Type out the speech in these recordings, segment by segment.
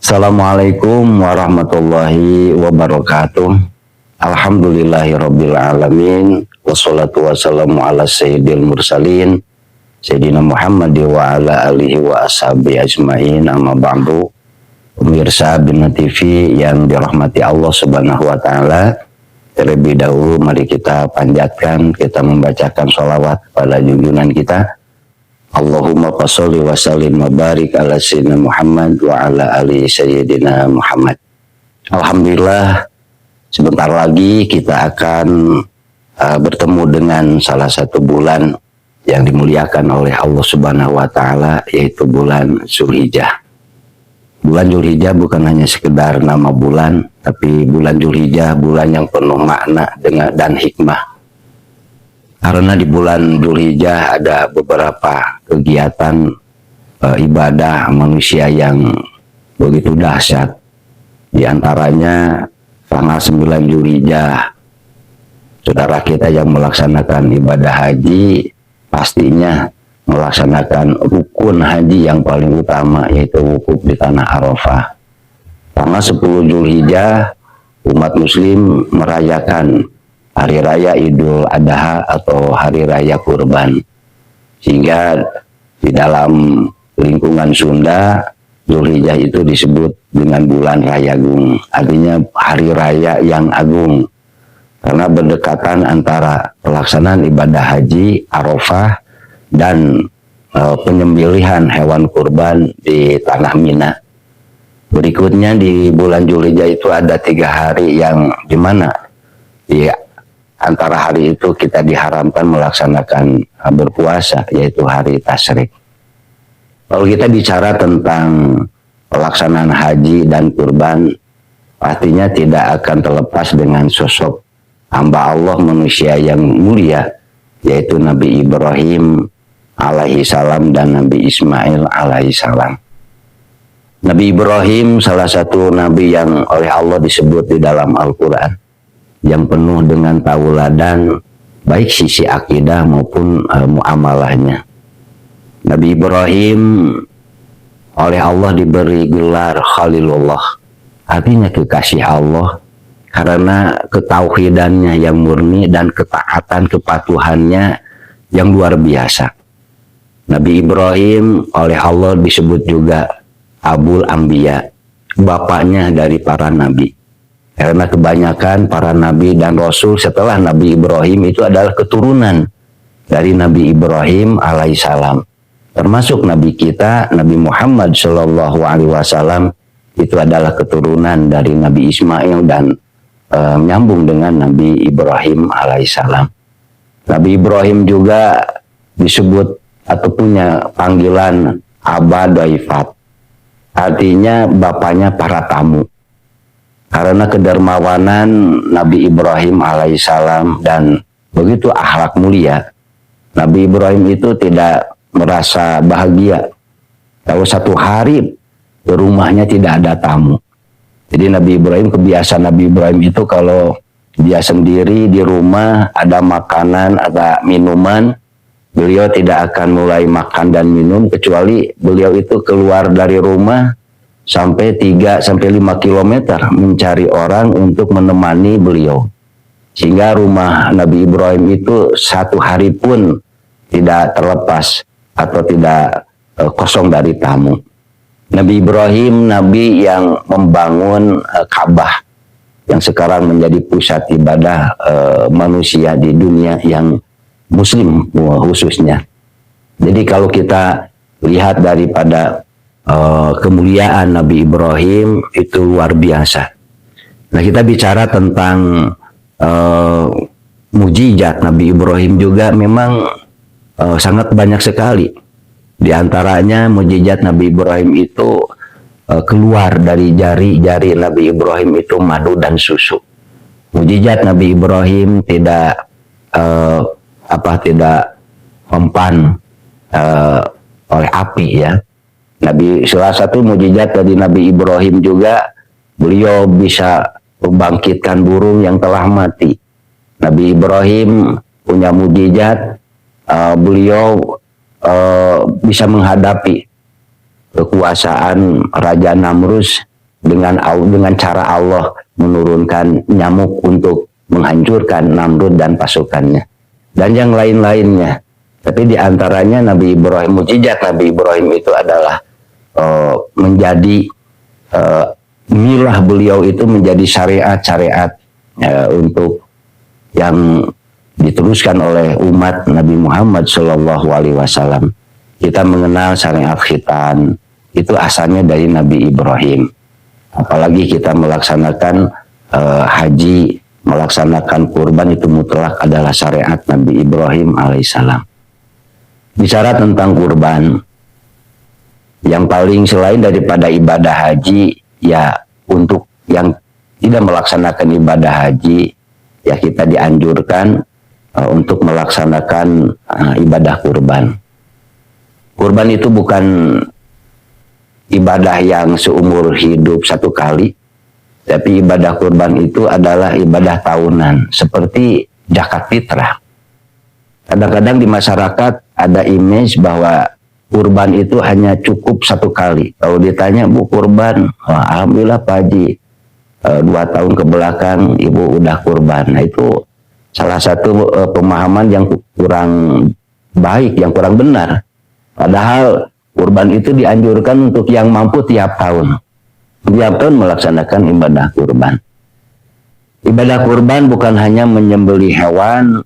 Assalamualaikum warahmatullahi wabarakatuh. Alhamdulillahirabbil alamin. Wassalatu wassalamu ala sayyidil mursalin Sayyidina Muhammad wa ala alihi wa ashabihi ajmain. Amma ba'du. Pemirsa Bina TV yang dirahmati Allah Subhanahu wa taala, terlebih dahulu mari kita panjatkan, kita membacakan sholawat pada junjungan kita. Allahumma sholli wa sallim wa barik ala sayyidina Muhammad wa ala ali sayyidina Muhammad. Alhamdulillah, sebentar lagi kita akan bertemu dengan salah satu bulan yang dimuliakan oleh Allah Subhanahu wa taala, yaitu bulan Zulhijjah. Bulan Zulhijjah bukan hanya sekedar nama bulan, tapi bulan Zulhijjah bulan yang penuh makna dan hikmah. Karena di bulan Zulhijjah ada beberapa kegiatan ibadah manusia yang begitu dahsyat. Di antaranya tanggal 9 Zulhijjah, saudara kita yang melaksanakan ibadah haji pastinya melaksanakan rukun haji yang paling utama, yaitu wukuf di tanah Arafah. Tanggal 10 Zulhijjah umat muslim merayakan Hari Raya Idul Adha atau Hari Raya Kurban. Sehingga di dalam lingkungan Sunda, Zulhijjah itu disebut dengan bulan Raya Agung. Artinya Hari Raya yang agung. Karena berdekatan antara pelaksanaan ibadah haji, Arafah, dan penyembelihan hewan kurban di Tanah Mina. Berikutnya di bulan Zulhijjah itu ada 3 hari yang dimana di antara hari itu kita diharamkan melaksanakan berpuasa, yaitu hari Tasyrik. Kalau kita bicara tentang pelaksanaan haji dan kurban, pastinya tidak akan terlepas dengan sosok hamba Allah manusia yang mulia, yaitu Nabi Ibrahim alaihi salam dan Nabi Ismail alaihi salam. Nabi Ibrahim salah satu nabi yang oleh Allah disebut di dalam Al-Quran, yang penuh dengan tauladan baik sisi akidah maupun muamalahnya. Nabi Ibrahim oleh Allah diberi gelar Khalilullah, artinya kekasih Allah, karena ketauhidannya yang murni dan ketaatan kepatuhannya yang luar biasa. Nabi Ibrahim oleh Allah disebut juga Abul Anbiya, bapaknya dari para nabi. Karena kebanyakan para nabi dan rasul setelah Nabi Ibrahim itu adalah keturunan dari Nabi Ibrahim alaihissalam. Termasuk nabi kita, Nabi Muhammad Shallallahu Alaihi Wasallam, itu adalah keturunan dari Nabi Ismail dan menyambung dengan Nabi Ibrahim alaihissalam. Nabi Ibrahim juga disebut atau punya panggilan Aba Daifat, artinya bapaknya para tamu. Karena kedermawanan Nabi Ibrahim alaihissalam dan begitu akhlak mulia, Nabi Ibrahim itu tidak merasa bahagia kalau satu hari di rumahnya tidak ada tamu. Jadi kebiasaan Nabi Ibrahim itu kalau dia sendiri di rumah ada makanan, ada minuman, beliau tidak akan mulai makan dan minum kecuali beliau itu keluar dari rumah sampai 3-5 km mencari orang untuk menemani beliau. Sehingga rumah Nabi Ibrahim itu satu hari pun tidak terlepas atau tidak kosong dari tamu. Nabi Ibrahim, nabi yang membangun Ka'bah yang sekarang menjadi pusat ibadah manusia di dunia yang muslim khususnya. Jadi kalau kita lihat daripada kemuliaan Nabi Ibrahim itu luar biasa. Nah, kita bicara tentang mujizat Nabi Ibrahim juga memang sangat banyak sekali. Di antaranya mujizat Nabi Ibrahim itu keluar dari jari-jari Nabi Ibrahim itu madu dan susu. Mujizat Nabi Ibrahim tidak tidak mempan oleh api ya. Salah satu mukjizat dari Nabi Ibrahim juga, beliau bisa membangkitkan burung yang telah mati. Nabi Ibrahim punya mukjizat, beliau bisa menghadapi kekuasaan Raja Namrus dengan cara Allah menurunkan nyamuk untuk menghancurkan Namrud dan pasukannya, dan yang lain-lainnya. Tapi diantaranya Nabi Ibrahim, mukjizat Nabi Ibrahim itu adalah menjadi milah beliau itu menjadi syariat-syariat untuk yang diteruskan oleh umat Nabi Muhammad SAW. Kita mengenal syariat khitan itu asalnya dari Nabi Ibrahim. Apalagi kita melaksanakan haji, melaksanakan kurban, itu mutlak adalah syariat Nabi Ibrahim alaihissalam. Bicara tentang kurban, yang paling selain daripada ibadah haji, ya untuk yang tidak melaksanakan ibadah haji, ya kita dianjurkan untuk melaksanakan ibadah kurban. Kurban itu bukan ibadah yang seumur hidup satu kali, tapi ibadah kurban itu adalah ibadah tahunan, seperti zakat fitrah. Kadang-kadang di masyarakat ada image bahwa kurban itu hanya cukup satu kali. Kalau ditanya, Bu kurban, alhamdulillah Pak Haji, 2 tahun ke belakang Ibu udah kurban. Nah itu salah satu pemahaman yang kurang baik, yang kurang benar. Padahal kurban itu dianjurkan untuk yang mampu tiap tahun. Tiap tahun melaksanakan ibadah kurban. Ibadah kurban bukan hanya menyembelih hewan,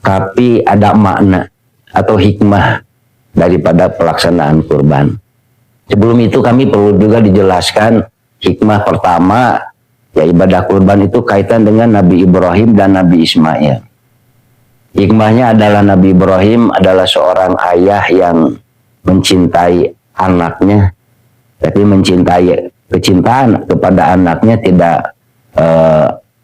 tapi ada makna atau hikmah daripada pelaksanaan kurban. Sebelum itu kami perlu juga dijelaskan hikmah pertama, ya ibadah kurban itu kaitan dengan Nabi Ibrahim dan Nabi Ismail. Hikmahnya adalah Nabi Ibrahim adalah seorang ayah yang mencintai anaknya, tapi kecintaan kepada anaknya tidak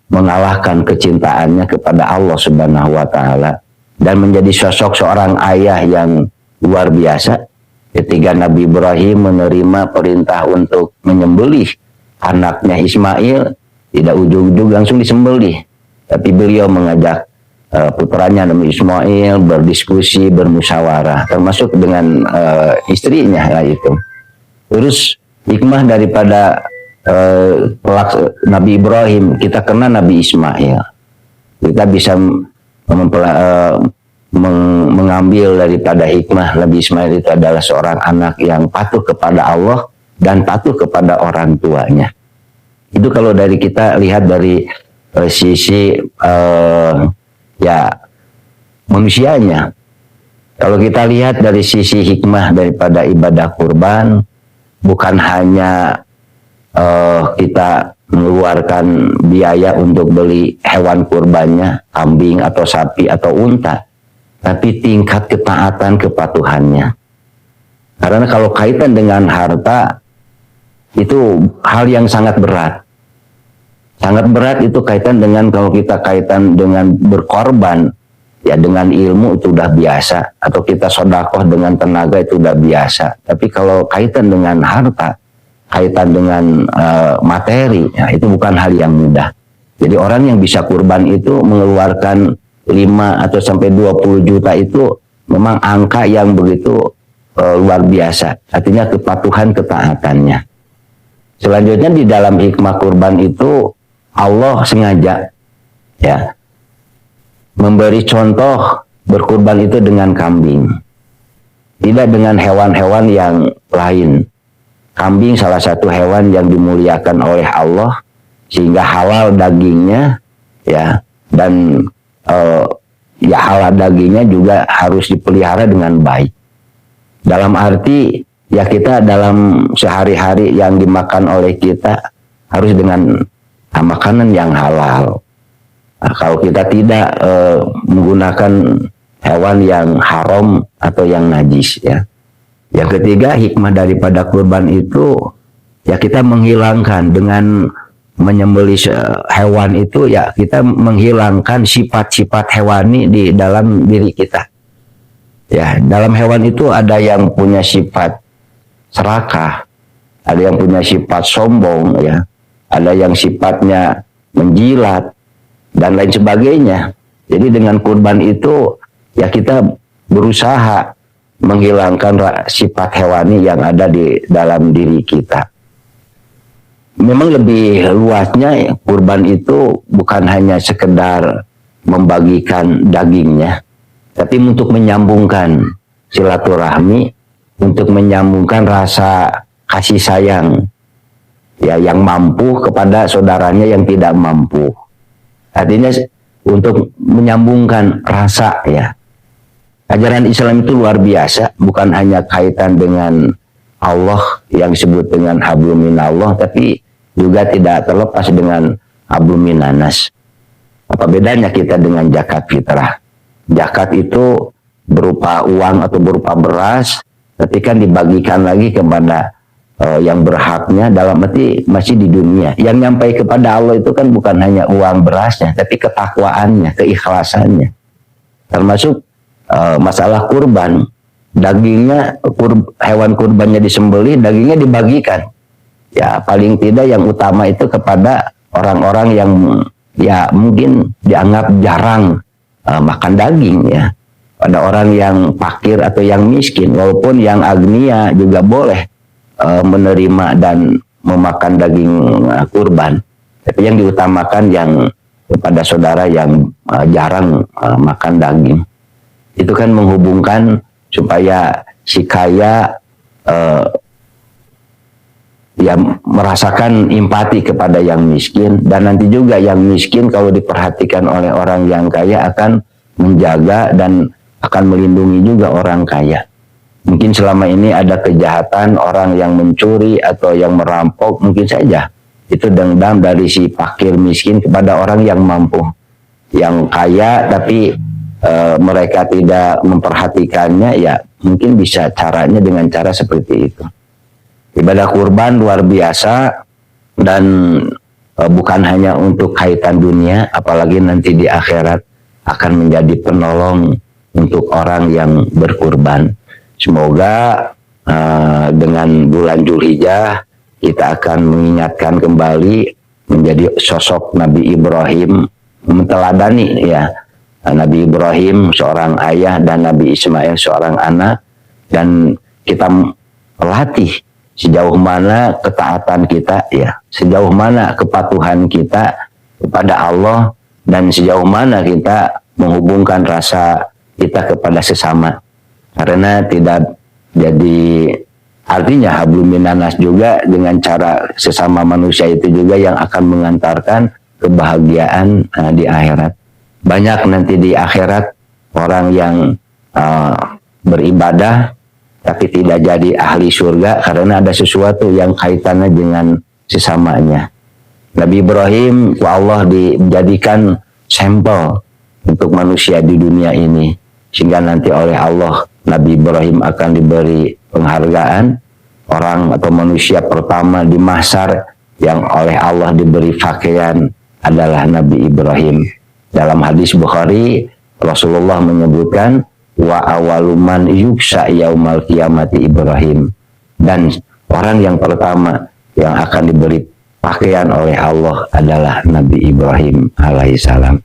mengalahkan kecintaannya kepada Allah Subhanahu wa Ta'ala, dan menjadi sosok seorang ayah yang luar biasa ketika Nabi Ibrahim menerima perintah untuk menyembelih anaknya Ismail. Tidak ujug-ujug langsung disembelih, tapi beliau mengajak putranya Nabi Ismail berdiskusi, bermusyawarah, termasuk dengan istrinya lah itu. Terus hikmah daripada Nabi Ibrahim, kita kenal Nabi Ismail, kita bisa mengambil daripada hikmah Nabi Ismail itu adalah seorang anak yang patuh kepada Allah dan patuh kepada orang tuanya. Itu kalau dari kita lihat dari sisi ya manusianya. Kalau kita lihat dari sisi hikmah daripada ibadah kurban, bukan hanya kita mengeluarkan biaya untuk beli hewan kurbannya, kambing atau sapi atau unta, tapi tingkat ketaatan kepatuhannya. Karena kalau kaitan dengan harta, itu hal yang sangat berat. Sangat berat itu kaitan dengan, kalau kita kaitan dengan berkorban, ya dengan ilmu itu udah biasa, atau kita sedekah dengan tenaga itu udah biasa. Tapi kalau kaitan dengan harta, kaitan dengan materi, ya itu bukan hal yang mudah. Jadi orang yang bisa kurban itu mengeluarkan 5 atau sampai 20 juta itu memang angka yang begitu luar biasa. Artinya kepatuhan ketaatannya. Selanjutnya di dalam hikmah kurban itu Allah sengaja ya memberi contoh berkurban itu dengan kambing, tidak dengan hewan-hewan yang lain. Kambing salah satu hewan yang dimuliakan oleh Allah sehingga halal dagingnya ya, dan ya halal dagingnya juga harus dipelihara dengan baik. Dalam arti ya kita dalam sehari-hari yang dimakan oleh kita harus dengan makanan yang halal. Nah, kalau kita tidak menggunakan hewan yang haram atau yang najis ya. Yang ketiga, hikmah daripada kurban itu ya kita menghilangkan dengan menyembelih hewan itu ya kita menghilangkan sifat-sifat hewani di dalam diri kita. Ya, dalam hewan itu ada yang punya sifat serakah, ada yang punya sifat sombong, ya, ada yang sifatnya menjilat dan lain sebagainya. Jadi dengan kurban itu ya kita berusaha menghilangkan sifat hewani yang ada di dalam diri kita. Memang lebih luasnya ya, kurban itu bukan hanya sekedar membagikan dagingnya, tapi untuk menyambungkan silaturahmi, untuk menyambungkan rasa kasih sayang ya yang mampu kepada saudaranya yang tidak mampu. Artinya untuk menyambungkan rasa ya. Ajaran Islam itu luar biasa, bukan hanya kaitan dengan Allah yang disebut dengan hablum minallah, tapi juga tidak terlepas dengan hablum minanas. Apa bedanya kita dengan zakat fitrah? Zakat itu berupa uang atau berupa beras, ketika dibagikan lagi kepada yang berhaknya, dalam arti masih di dunia. Yang nyampai kepada Allah itu kan bukan hanya uang berasnya, tapi ketakwaannya, keikhlasannya. Termasuk masalah kurban, dagingnya, hewan kurbannya disembelih, dagingnya dibagikan. Ya paling tidak yang utama itu kepada orang-orang yang ya mungkin dianggap jarang makan daging ya. Pada orang yang fakir atau yang miskin, walaupun yang agnia juga boleh menerima dan memakan daging kurban. Tapi yang diutamakan yang kepada saudara yang jarang makan daging. Itu kan menghubungkan supaya si kaya ya merasakan empati kepada yang miskin, dan nanti juga yang miskin kalau diperhatikan oleh orang yang kaya akan menjaga dan akan melindungi juga orang kaya. Mungkin selama ini ada kejahatan orang yang mencuri atau yang merampok, mungkin saja itu dendam dari si fakir miskin kepada orang yang mampu, yang kaya tapi mereka tidak memperhatikannya, ya mungkin bisa caranya dengan cara seperti itu. Ibadah kurban luar biasa dan bukan hanya untuk kaitan dunia, apalagi nanti di akhirat akan menjadi penolong untuk orang yang berkurban. Semoga dengan bulan Dzulhijjah kita akan mengingatkan kembali menjadi sosok Nabi Ibrahim, menteladani ya Nabi Ibrahim seorang ayah dan Nabi Ismail seorang anak, dan kita melatih sejauh mana ketaatan kita ya, sejauh mana kepatuhan kita kepada Allah, dan sejauh mana kita menghubungkan rasa kita kepada sesama. Karena tidak jadi artinya hablum minanas juga dengan cara sesama manusia itu juga yang akan mengantarkan kebahagiaan di akhirat. Banyak nanti di akhirat orang yang beribadah tapi tidak jadi ahli surga karena ada sesuatu yang kaitannya dengan sesamanya. Nabi Ibrahim Allah dijadikan sampel untuk manusia di dunia ini, sehingga nanti oleh Allah Nabi Ibrahim akan diberi penghargaan, orang atau manusia pertama di mahsyar yang oleh Allah diberi pakaian adalah Nabi Ibrahim. Dalam hadis Bukhari, Rasulullah menyebutkan wa awaluman yuksa yaumal kiamati Ibrahim, dan orang yang pertama yang akan diberi pakaian oleh Allah adalah Nabi Ibrahim alaihissalam.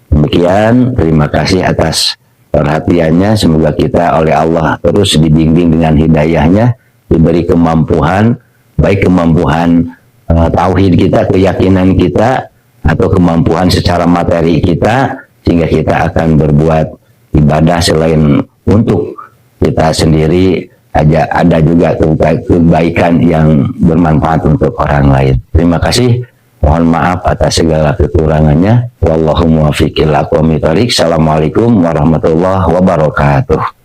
Demikian, terima kasih atas perhatiannya. Semoga kita oleh Allah terus dibimbing dengan hidayahnya, diberi kemampuan, baik kemampuan tauhid kita, keyakinan kita, atau kemampuan secara materi kita, sehingga kita akan berbuat ibadah selain untuk kita sendiri, ada juga kebaikan yang bermanfaat untuk orang lain. Terima kasih. Mohon maaf atas segala kekurangannya. Wallahu muwaffiq ila aqwamit thoriq. Assalamualaikum warahmatullahi wabarakatuh.